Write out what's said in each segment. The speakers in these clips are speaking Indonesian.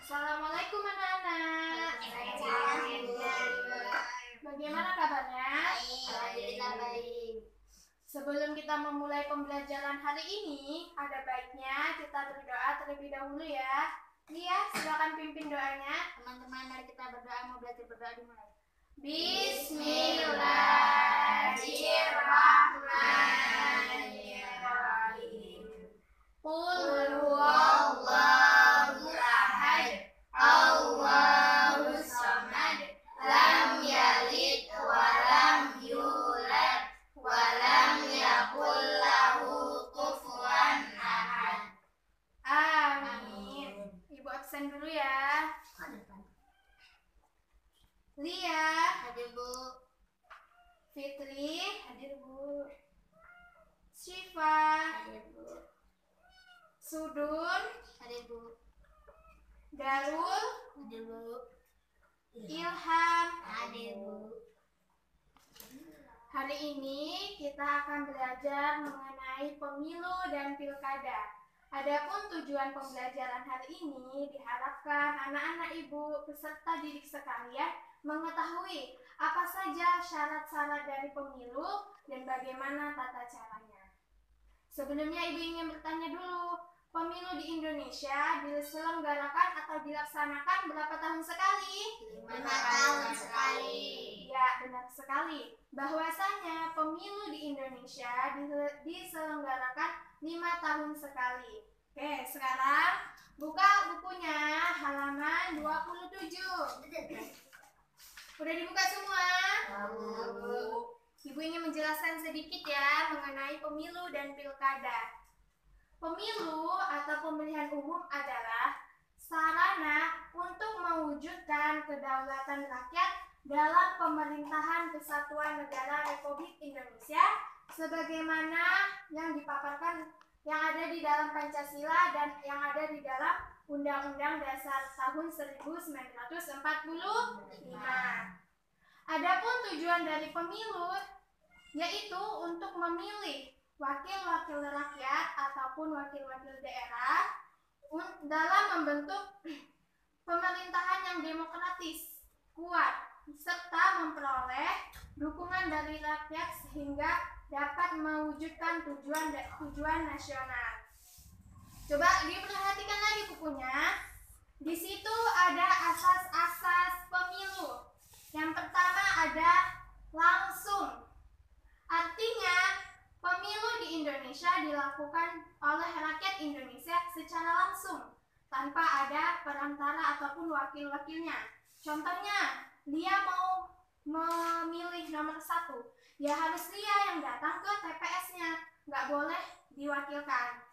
Assalamualaikum anak-anak. Waalaikumsalam. Bagaimana kabarnya? Alhamdulillah baik. Sebelum kita memulai pembelajaran hari ini, ada baiknya kita berdoa terlebih dahulu ya. Lia, silakan pimpin doanya. Teman-teman, mari kita berdoa. Mau belajar berdoa dimulai. Bismillahirrahmanirrahim. Qul huwallahu ahad, Allahus samad, lam yalid wa lam yulad wa lam yakul lahu kufuwan ahad. Amin. Ibu absen dulu ya. Lia, Hadir Bu. Fitri, hadir Bu. Syifa, Hadir Bu. Sudun, Hadir Bu. Darul, Hadir Bu. Ilham. Hadir Bu. Hari ini kita akan belajar mengenai pemilu dan pilkada. Adapun tujuan pembelajaran hari ini diharapkan anak-anak ibu peserta didik sekalian mengetahui apa saja syarat-syarat dari pemilu dan bagaimana tata caranya. Sebelumnya ibu ingin bertanya dulu, pemilu di Indonesia diselenggarakan atau dilaksanakan berapa tahun sekali? 5 tahun sekali. Ya, benar sekali. Bahwasanya pemilu di Indonesia diselenggarakan 5 tahun sekali. Oke, sekarang buka bukunya halaman 27. Udah dibuka semua? Ibu ingin menjelaskan sedikit ya mengenai pemilu dan pilkada. Pemilu atau pemilihan umum adalah sarana untuk mewujudkan kedaulatan rakyat dalam pemerintahan Kesatuan Negara Republik Indonesia sebagaimana yang dipaparkan yang ada di dalam Pancasila dan yang ada di dalam Undang-Undang Dasar tahun 1945. Adapun tujuan dari pemilu yaitu untuk memilih wakil-wakil rakyat ataupun wakil-wakil daerah dalam membentuk pemerintahan yang demokratis, kuat, serta memperoleh dukungan dari rakyat sehingga dapat mewujudkan tujuan nasional. Coba diperhatikan lagi bukunya. Di situ ada asas-asas pemilu. Yang pertama ada langsung. Artinya, pemilu di Indonesia dilakukan oleh rakyat Indonesia secara langsung, tanpa ada perantara ataupun wakil-wakilnya. Contohnya, dia mau memilih nomor 1, ya harus dia yang datang ke TPS-nya, nggak boleh diwakilkan.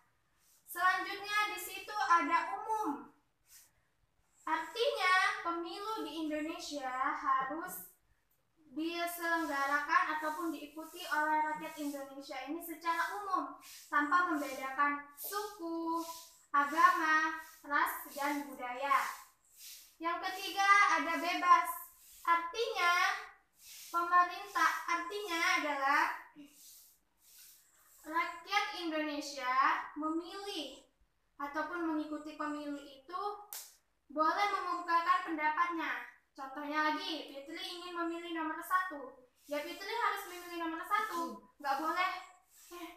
Selanjutnya di situ ada umum. Artinya, pemilu di Indonesia harus diselenggarakan ataupun diikuti oleh rakyat Indonesia ini secara umum tanpa membedakan suku, agama, ras, dan budaya. Yang ketiga ada bebas. Artinya adalah rakyat Indonesia memilih ataupun mengikuti pemilu itu boleh mengemukakan pendapatnya. Contohnya lagi, Fitri ingin memilih nomor 1. Ya Fitri harus memilih nomor 1. Nggak boleh,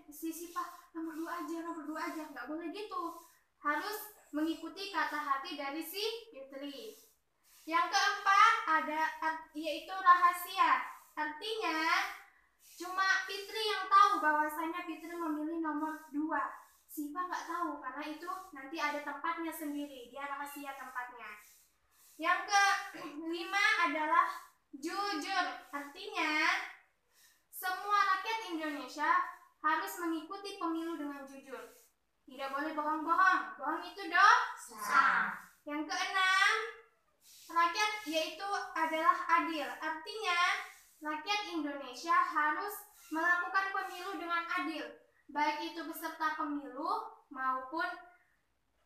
si Syifa nomor 2 aja. Nggak boleh gitu. Harus mengikuti kata hati dari si Fitri. Yang keempat yaitu rahasia. Artinya, cuma Fitri yang tahu bahwasanya Fitri memilih nomor 2. Syifa nggak tahu karena itu nanti ada tempatnya sendiri. Dia rahasia tempatnya. Yang kelima adalah jujur. Artinya, semua rakyat Indonesia harus mengikuti pemilu dengan jujur. Tidak boleh bohong-bohong. Bohong itu dosa. Yang keenam, rakyat yaitu adalah adil. Artinya, rakyat Indonesia harus melakukan pemilu dengan adil. Baik itu peserta pemilu maupun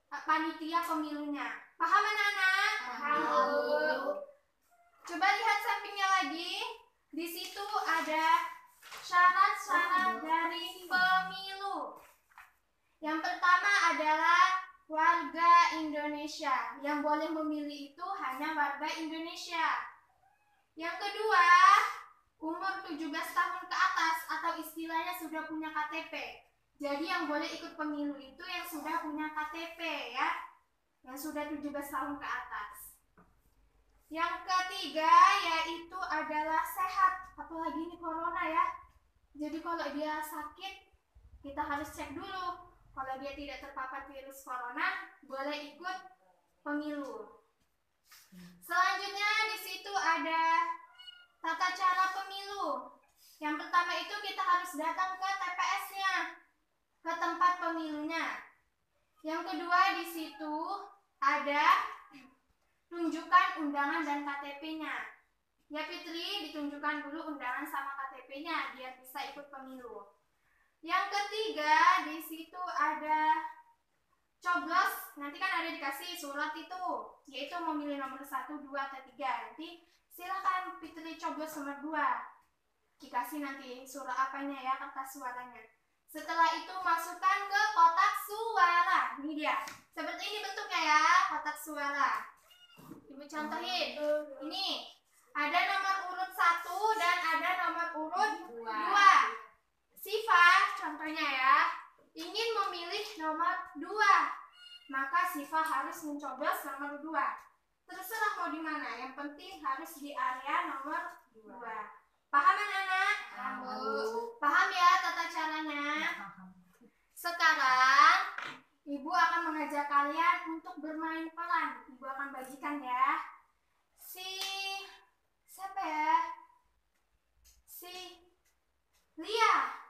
panitia pemilunya. Paham anak-anak? Paham. Coba lihat sampingnya lagi. Di situ ada syarat-syarat dari pemilu. Yang pertama adalah warga Indonesia Indonesia. Yang boleh memilih itu hanya warga Indonesia. Yang kedua, umur 17 tahun ke atas atau istilahnya sudah punya KTP. Jadi yang boleh ikut pemilu itu yang sudah punya KTP ya. Yang sudah 17 tahun ke atas. Yang ketiga yaitu adalah sehat. Apalagi ini corona ya. Jadi kalau dia sakit, kita harus cek dulu. Kalau dia tidak terpapar virus corona, boleh ikut pemilu. Selanjutnya di situ ada tata cara pemilu. Yang pertama itu kita harus datang ke TPS-nya, ke tempat pemilunya. Yang kedua di situ ada tunjukkan undangan dan KTP-nya. Ya Fitri, ditunjukkan dulu undangan sama KTP-nya biar bisa ikut pemilu. Yang ketiga di situ ada coblos. Nanti kan ada dikasih surat itu, yaitu memilih nomor 1, 2, atau 3. Nanti silakan Fitri coblos nomor 2. Dikasih nanti surat apanya ya, kertas suaranya. Setelah itu masukkan ke kotak suara. Ini dia. Seperti ini bentuknya ya, kotak suara. Ibu contohin. Ini ada nomor urut 1 dan ada nomor urut 2. Siva contohnya ya, ingin memilih nomor 2. Maka Siva harus mencoblos nomor 2. Terserah mau di mana, yang penting harus di area nomor 2. Paham anak-anak? Paham ya tata caranya? Sekarang Ibu akan mengajak kalian untuk bermain peran. Ibu akan bagikan ya. Siapa ya?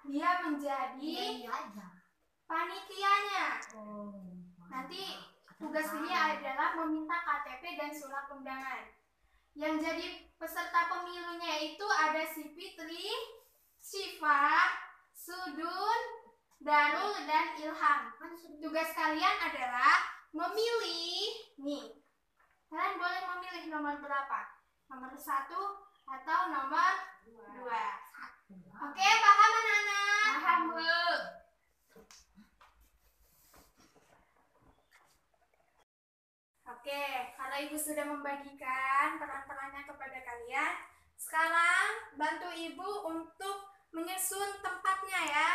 Lia menjadi panitianya. Nanti tugas Lia adalah meminta KTP dan surat undangan. Yang jadi peserta pemilunya itu ada si Fitri, Syifa, Sudun, Darul, dan Ilham. Tugas kalian adalah memilih. Nih, kalian boleh memilih nomor berapa? Nomor 1 atau nomor 2. Oke, paham anak-anak? Paham, Bu. Oke, kalau Ibu sudah membagikan peran-perannya kepada kalian, sekarang bantu Ibu untuk menyusun tempatnya ya.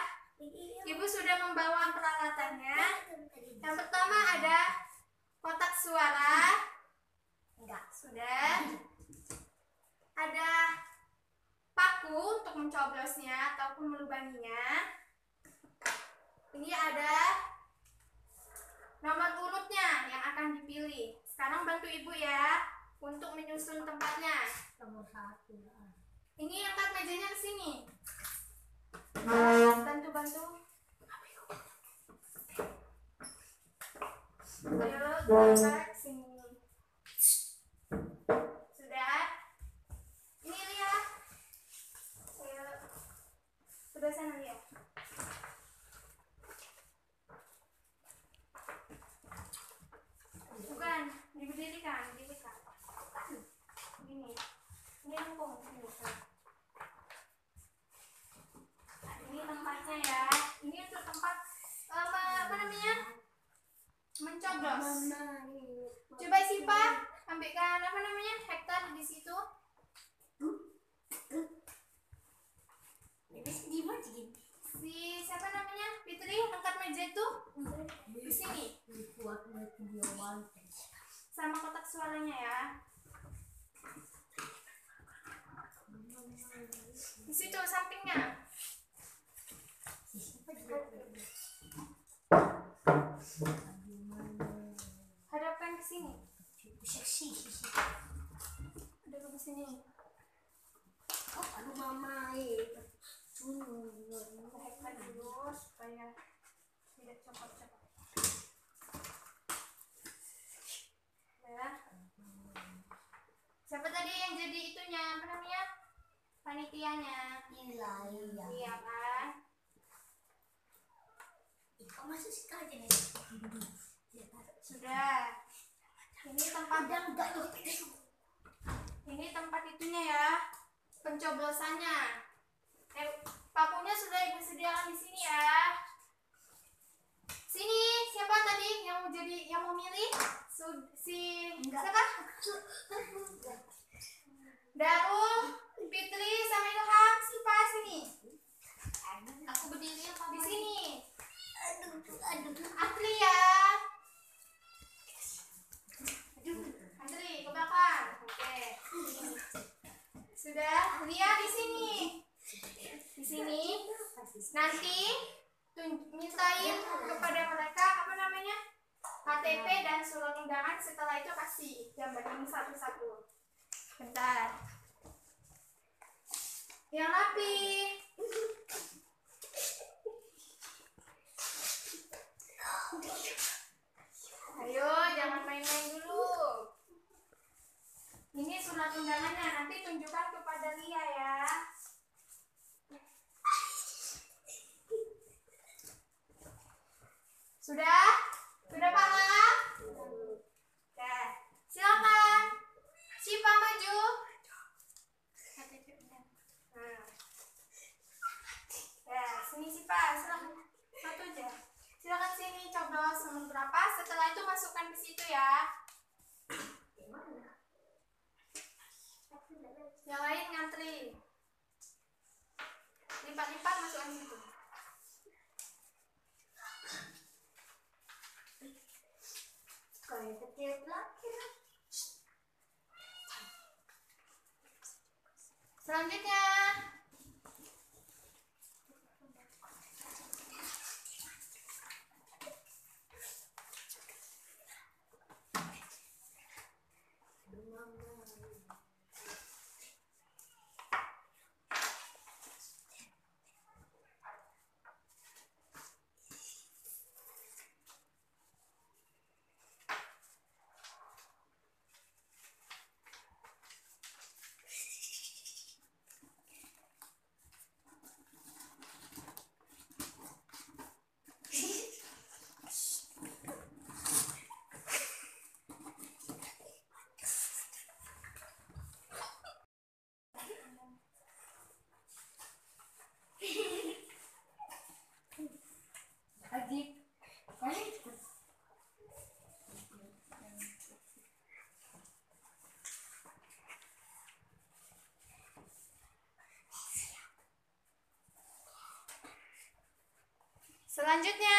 Ibu sudah membawa peralatannya. Yang pertama ada kotak suara. Enggak, sudah. Ada paku untuk mencoblosnya ataupun melubanginya. Ini ada nomor urutnya yang akan dipilih. Sekarang bantu Ibu ya untuk menyusun tempatnya. Nomor 1. Ini angkat mejanya ke sini. Bantu. Ayo, angkat sini. Sudah? Ini lihat. Ayo. Sudah sana lihat. Bukan, diberdirikan. Gini. Ini lengkung. Ini tempatnya ya. Ini untuk tempat apa namanya? Mencoblos. Coba Sipa ambilkan apa namanya? Hektar di situ. Si siapa namanya? Fitri angkat meja itu di sini. Sama kotak suaranya ya. Di situ sampingnya. Hadapkan ke sini. Hadapkan ke sini. Aduh mama, Hadapkan dulu supaya tidak copot-copot. Ya. Siapa tadi yang jadi itunya? Apa namanya? Panitianya. Iya kan? Masuk sekali nih. Sudah. Ini tempat itunya ya. Pencoblosannya. Pakunya sudah Ibu sediakan di sini ya. Sini, siapa tadi yang memilih? Siapa? Darul, Fitri, sama Ilham. Siapa sini? Aku berdiri apa Di sini. aduh. Atria. Andri, ke belakang. Oke. Sudah, Lia di sini. Di sini. Nanti mintain kepada mereka apa namanya? KTP dan surat undangan. Setelah itu kasih gambar ini satu-satu. Bentar. Yang rapi. Ayo, jangan main-main dulu. Ini surat undangannya, nanti tunjukkan kepada Lia ya. Sudah? Sudah paham? Ya, silakan. Siapa maju? Nah. Ya, sini Siapa, silakan. Satu aja. Silakan sini coblos nomor berapa. Setelah itu masukkan di situ ya. Yang lain ngantri. Lipat-lipat masukkan di situ. Kayak kecil lagi. Selanjutnya. Selanjutnya.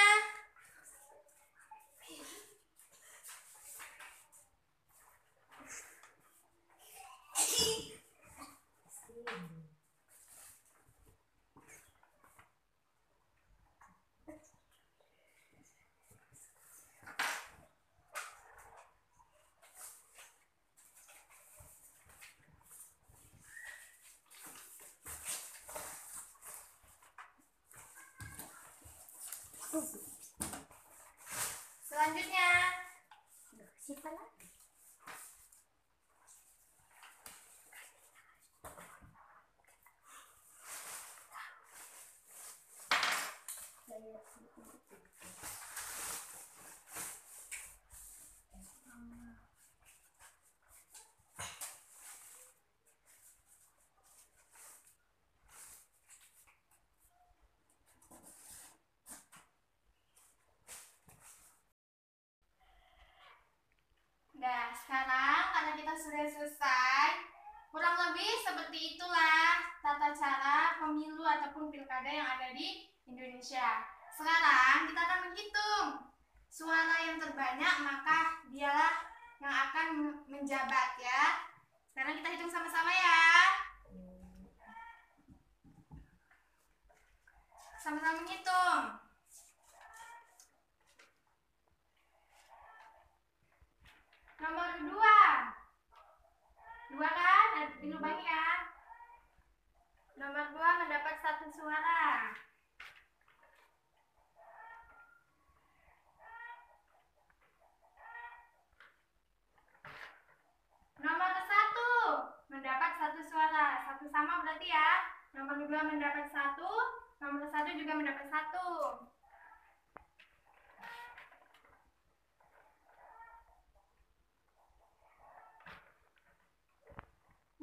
Selanjutnya. Siapa lagi? Nah, sekarang karena kita sudah selesai, kurang lebih seperti itulah tata cara pemilu ataupun pilkada yang ada di Indonesia. Sekarang kita akan menghitung suara yang terbanyak, maka dialah yang akan menjabat ya. Sekarang kita hitung sama-sama ya. Sama-sama menghitung. Nomor 2. 2 kan? Dilubangi ya. Nomor 2 mendapat 1 suara. Nomor 1 mendapat 1 suara. 1 sama berarti ya. Nomor 2 mendapat 1. Nomor 1 juga mendapat 1.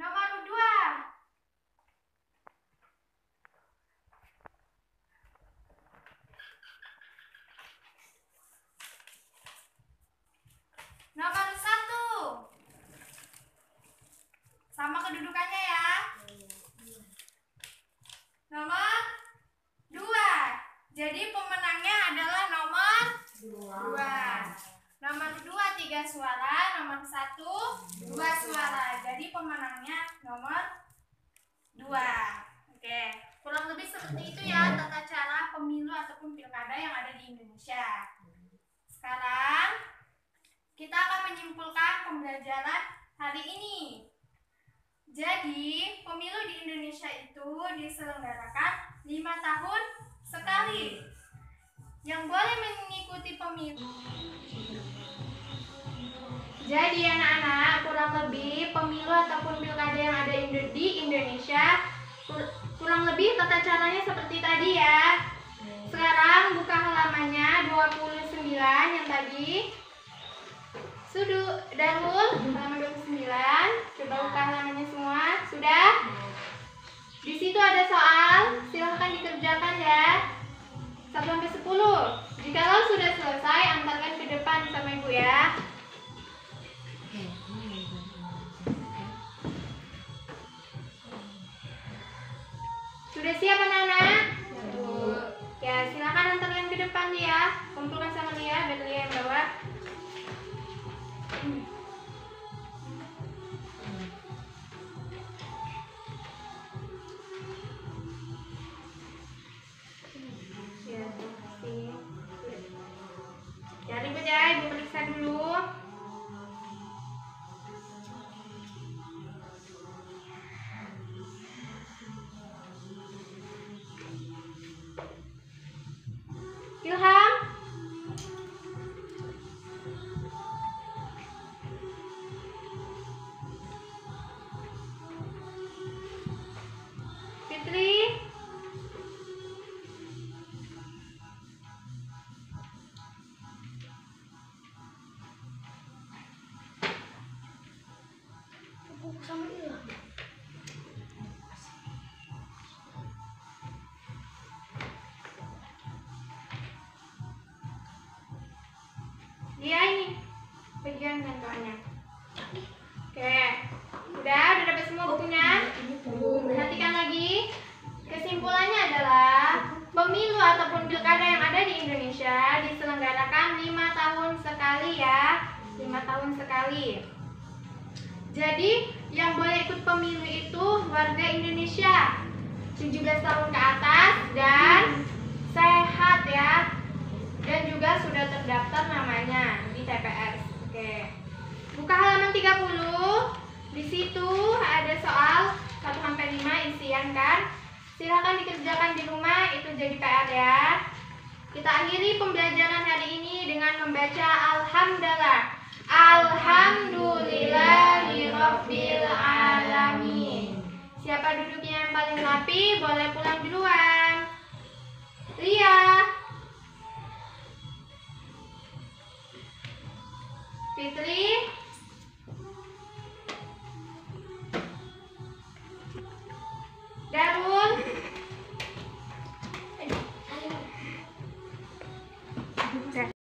Nomor 2. Nomor 1. 3 suara, nomor 1 2 suara. Jadi pemenangnya nomor 2. Oke, kurang lebih seperti itu ya tata cara pemilu ataupun pilkada yang ada di Indonesia. Sekarang kita akan menyimpulkan pembelajaran hari ini. Jadi, pemilu di Indonesia itu diselenggarakan 5 tahun sekali. Yang boleh mengikuti pemilu. Jadi anak-anak, kurang lebih pemilu ataupun pilkada yang ada di Indonesia kurang lebih tata caranya seperti tadi ya. Sekarang buka halamannya 29 yang tadi. Darul, halaman 29. Coba buka halamannya semua. Sudah? Di situ ada soal, silahkan dikerjakan ya. 1 sampai 10. Jikalau sudah selesai, antarkan ke depan sama ibu ya. Sudah siap anak-anak? Ya, silakan antarkan ke depan ya. Kumpulkan sama Lia, biar Lia yang bawa. Jangan ribet ya, ibu periksa dulu. Ilham, Fitri, Sama Ilham. Lia ini bagian bantuannya. Oke, udah dapat semua bukunya. Perhatikan lagi. Kesimpulannya adalah pemilu ataupun pilkada yang ada di Indonesia diselenggarakan 5 tahun sekali ya. 5 tahun sekali. Jadi yang boleh ikut pemilu itu warga Indonesia 17 tahun ke atas dan sehat ya. Dan juga sudah terdaftar namanya di TPS. Oke. Buka halaman 30. Di situ ada soal 1 sampai 5 isian kan. Silakan dikerjakan di rumah, itu jadi PR ya. Kita akhiri pembelajaran hari ini dengan membaca alhamdulillah. Alhamdulillahirabbil alamin. Siapa duduknya yang paling rapi boleh pulang duluan. Lia, Fitri,